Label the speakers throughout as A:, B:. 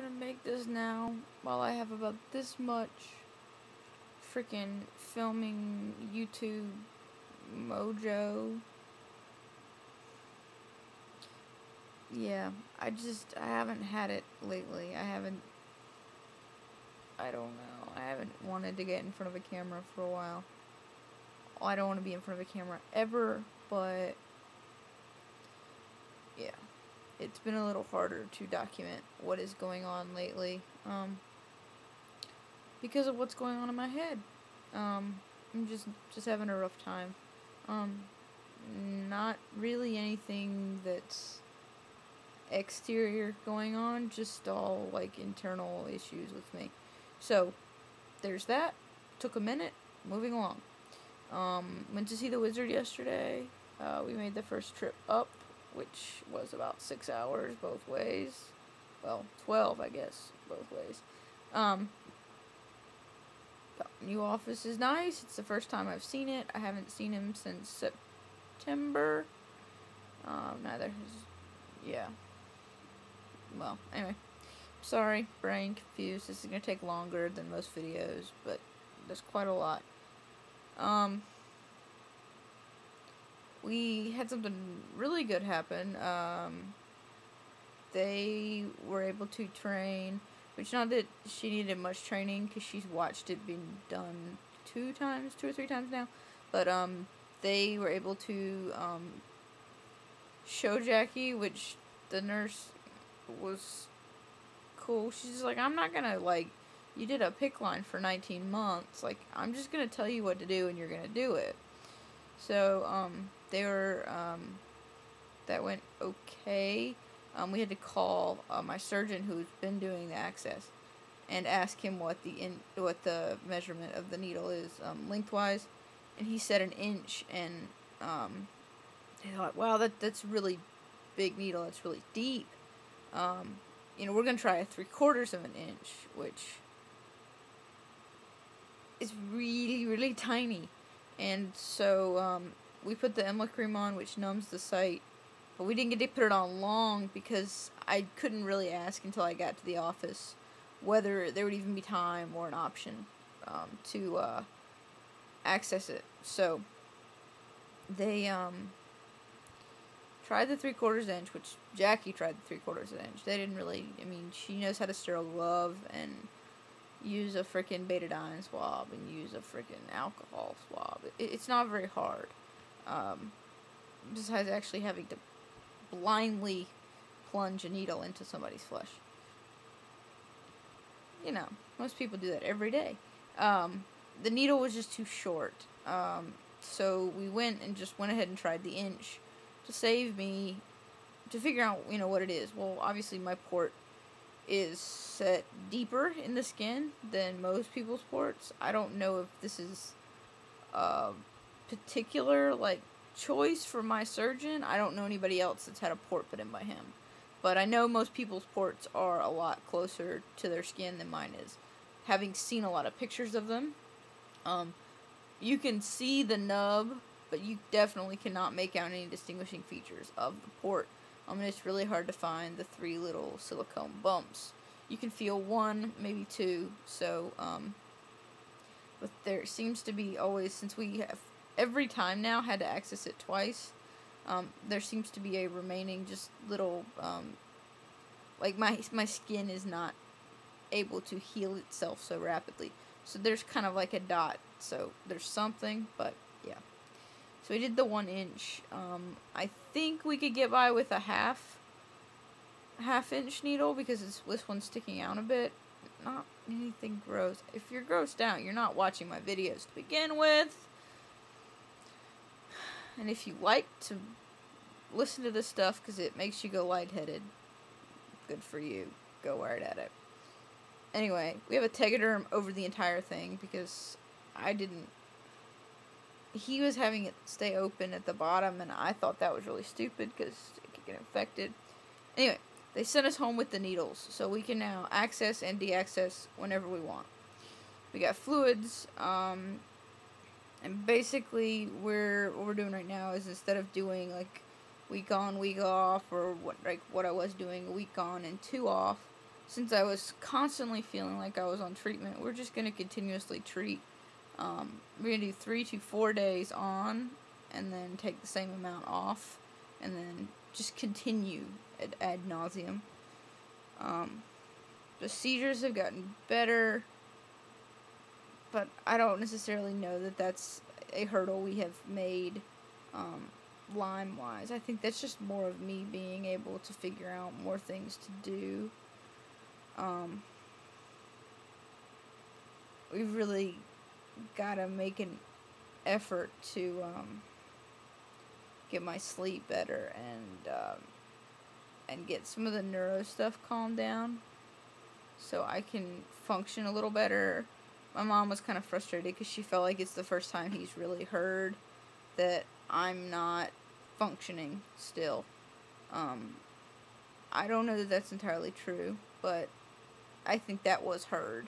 A: gonna make this now while I have about this much freaking filming YouTube MoJo. Yeah, I haven't had it lately. I don't know. I haven't wanted to get in front of a camera for a while. I don't want to be in front of a camera ever, but yeah. It's been a little harder to document what is going on lately, because of what's going on in my head. I'm just having a rough time. Not really anything that's exterior going on, just all, like, internal issues with me. So, there's that. Took a minute. Moving along. Went to see the wizard yesterday. We made the first trip up, which was about 6 hours both ways. Well, 12, I guess, both ways. The new office is nice. It's the first time I've seen it. I haven't seen him since September. Yeah. Well, anyway. Sorry, brain confused. This is going to take longer than most videos, but there's quite a lot. We had something really good happen. They were able to train, which not that she needed much training, because she's watched it being done 2 or 3 times now, but, they were able to, show Jakki, which the nurse was cool. She's just like, I'm not gonna, like, you did a PICC line for 19 months, like, I'm just gonna tell you what to do, and you're gonna do it. So, that went okay. We had to call my surgeon, who's been doing the access, and ask him what the measurement of the needle is lengthwise, and he said 1 inch, and they thought, wow, that's really big needle, that's really deep. We're gonna try 3/4 of 1 inch, which is really, really tiny. And so, we put the Emla cream on, which numbs the site, but we didn't get to put it on long because I couldn't really ask until I got to the office whether there would even be time or an option to access it. So, they tried the 3/4 inch, which Jakki tried the 3/4 inch. They didn't really, she knows how to sterile glove and use a freaking betadine swab and use a freaking alcohol swab. It's not very hard. Besides actually having to blindly plunge a needle into somebody's flesh. Most people do that every day. The needle was just too short. So we went ahead and tried the inch to save me, to figure out, what it is. Well, obviously my port is set deeper in the skin than most people's ports. I don't know if this is a particular, choice for my surgeon. I don't know anybody else that's had a port put in by him. But I know most people's ports are a lot closer to their skin than mine is. Having seen a lot of pictures of them, you can see the nub, but you definitely cannot make out any distinguishing features of the port. It's really hard to find the 3 little silicone bumps. You can feel 1, maybe 2, so, but there seems to be always, since we have every time now had to access it twice, there seems to be a remaining just little, my skin is not able to heal itself so rapidly. So there's kind of like a dot, so there's something, but yeah. So we did the 1 inch. I think we could get by with a half inch needle, because this one's sticking out a bit. Not anything gross. If you're grossed out, you're not watching my videos to begin with. And if you like to listen to this stuff because it makes you go lightheaded, good for you. Go right at it. Anyway, we have a tegaderm over the entire thing because he was having it stay open at the bottom, and I thought that was really stupid because it could get infected. Anyway, they sent us home with the needles, so we can now access and de-access whenever we want. We got fluids, and basically what we're doing right now is, instead of doing week on, week off, or what I was doing, a week on and 2 off, since I was constantly feeling like I was on treatment, we're just going to continuously treat. We're going to do 3 to 4 days on, and then take the same amount off, and then just continue ad nauseum. The seizures have gotten better, but I don't necessarily know that that's a hurdle we have made Lyme-wise. I think that's just more of me being able to figure out more things to do. We've really got to make an effort to get my sleep better and get some of the neuro stuff calmed down so I can function a little better. My mom was kind of frustrated because she felt like it's the first time he's really heard that I'm not functioning still. I don't know that that's entirely true, but I think that was heard.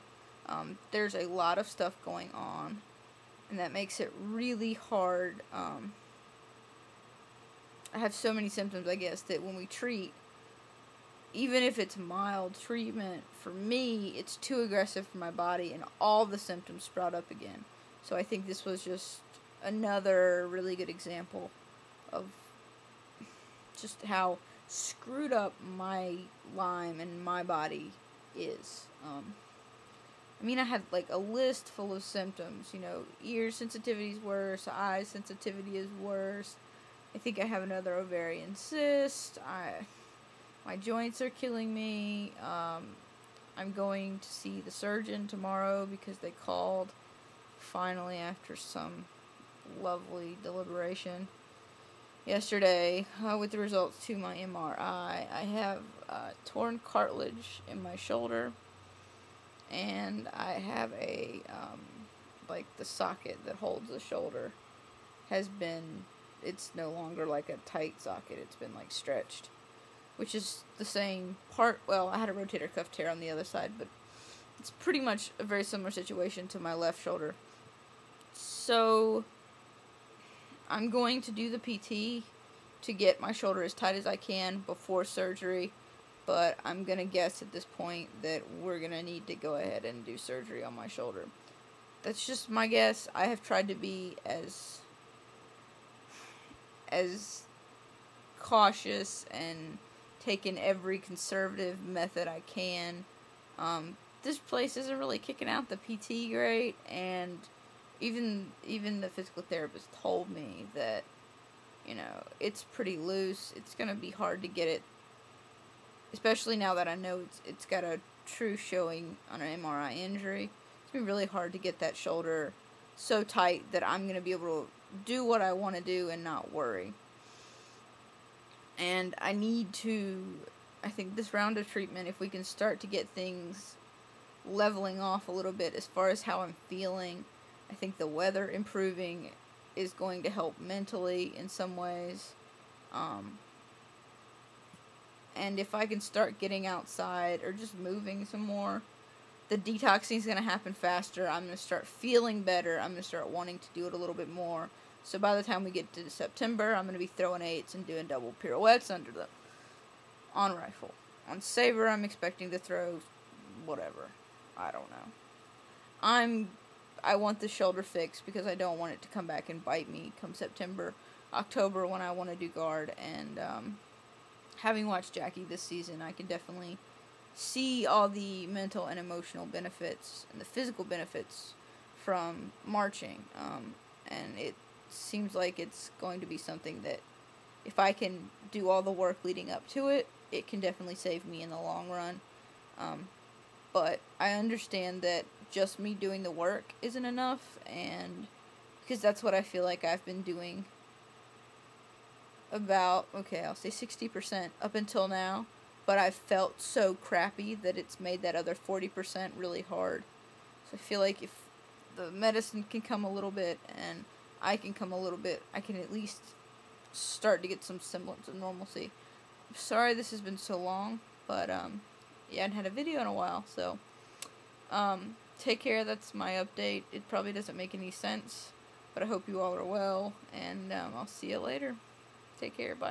A: There's a lot of stuff going on, and that makes it really hard. I have so many symptoms, I guess, that when we treat, even if it's mild treatment, for me, it's too aggressive for my body, and all the symptoms sprout up again. So I think this was just another really good example of just how screwed up my Lyme and my body is. I mean, I had like a list full of symptoms. You know, ear sensitivity is worse, eye sensitivity is worse. I think I have another ovarian cyst. My joints are killing me. I'm going to see the surgeon tomorrow because they called finally after some lovely deliberation yesterday with the results to my MRI. I have torn cartilage in my shoulder, and I have a like the socket that holds the shoulder it's no longer like a tight socket, it's been like stretched, which is the same part. Well, I had a rotator cuff tear on the other side, but it's pretty much a very similar situation to my left shoulder. So I'm going to do the PT to get my shoulder as tight as I can before surgery, but I'm going to guess at this point that we're going to need to go ahead and do surgery on my shoulder. That's just my guess. I have tried to be as cautious and taken every conservative method I can. This place isn't really kicking out the PT great, and even the physical therapist told me that, you know, it's pretty loose. It's going to be hard to get it, especially now that I know it's got a true showing on an MRI injury. It's been really hard to get that shoulder so tight that I'm going to be able to do what I want to do and not worry. And I think this round of treatment, if we can start to get things leveling off a little bit as far as how I'm feeling, I think the weather improving is going to help mentally in some ways. And if I can start getting outside or just moving some more, the detoxing is going to happen faster. I'm going to start feeling better. I'm going to start wanting to do it a little bit more. So by the time we get to September, I'm going to be throwing 8s and doing double pirouettes on rifle. On saber, I'm expecting to throw whatever. I don't know. I want the shoulder fixed because I don't want it to come back and bite me come September, October when I want to do guard. And having watched Jakki this season, I can definitely see all the mental and emotional benefits and the physical benefits from marching. And it seems like it's going to be something that if I can do all the work leading up to it, it can definitely save me in the long run. But I understand that just me doing the work isn't enough, and because that's what I feel like I've been doing about, I'll say 60% up until now, but I've felt so crappy that it's made that other 40% really hard. So I feel like if the medicine can come a little bit and I can come a little bit, I can at least start to get some semblance of normalcy. I'm sorry this has been so long, but I hadn't had a video in a while, so take care. That's my update. It probably doesn't make any sense, but I hope you all are well, and I'll see you later. Take care. Bye.